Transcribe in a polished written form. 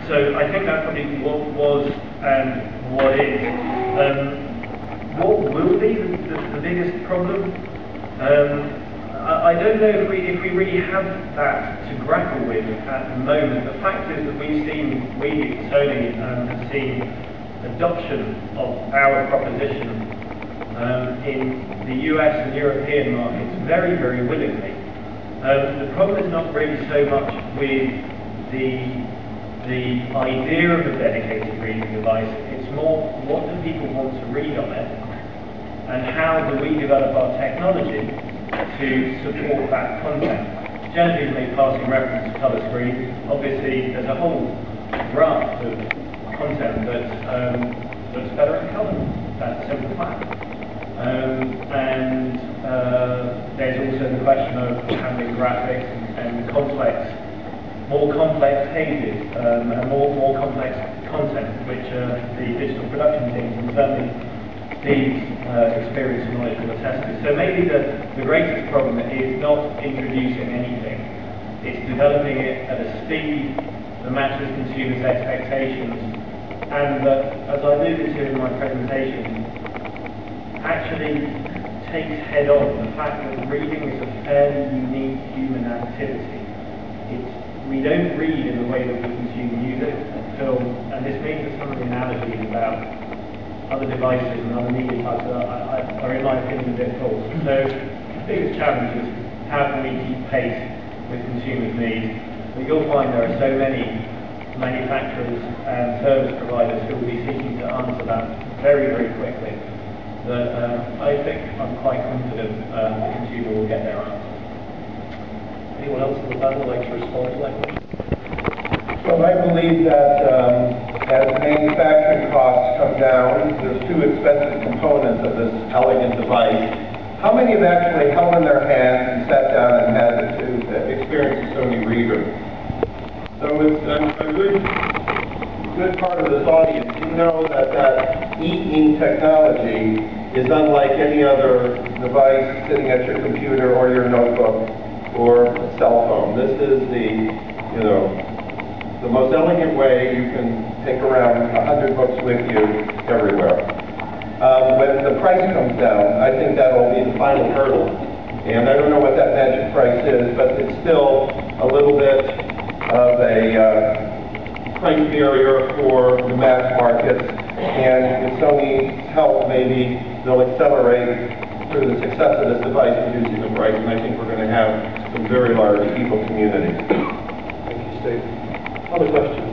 So I think that's probably what was and what is. What will be the biggest problem? I don't know if we really have that to grapple with at the moment. The fact is that we at Sony have seen adoption of our proposition in the US and European markets very, very willingly. The problem is not really so much with the idea of a dedicated reading device. It's more, what do people want to read on it, and how do we develop our technology to support that content? Generally, we make passing reference to colour screens. Obviously, there's a whole raft of content that looks better in colour. That's a simple fact. There's also the question of handling graphics and more complex pages and more complex content, which the digital production teams and certainly Steve's experience and knowledge will attest to. So maybe the greatest problem is not introducing anything. It's developing it at a speed that matches consumers' expectations, and that, as I alluded to in my presentation, actually takes head on the fact that reading is a fairly unique human activity. We don't read in the way that we consume music and film, and this means that some of the analogies about other devices and other media types are in my opinion, a bit false. So the biggest challenge is how can we keep pace with consumers' needs? But you'll find there are so many manufacturers and service providers who will be seeking to answer that very, very quickly that I think I'm quite confident the consumer will get their answer. Anyone else in the panel like to respond to that question? Well, I believe that as manufacturing costs come down, there's two expensive components of this elegant device. How many have actually held in their hands and sat down and had to experience a Sony reader? So it's a good part of this audience. You know that e-ink technology is unlike any other device sitting at your computer or your notebook or cell phone. This is the most elegant way you can take around 100 books with you everywhere. When the price comes down, I think that will be the final hurdle. And I don't know what that magic price is, but it's still a little bit of a price barrier for the mass markets. And with Sony's help, maybe they'll accelerate through the success of this device reducing the price, and I think we're going to have some very large e-book communities. Thank you, Steve. Other questions?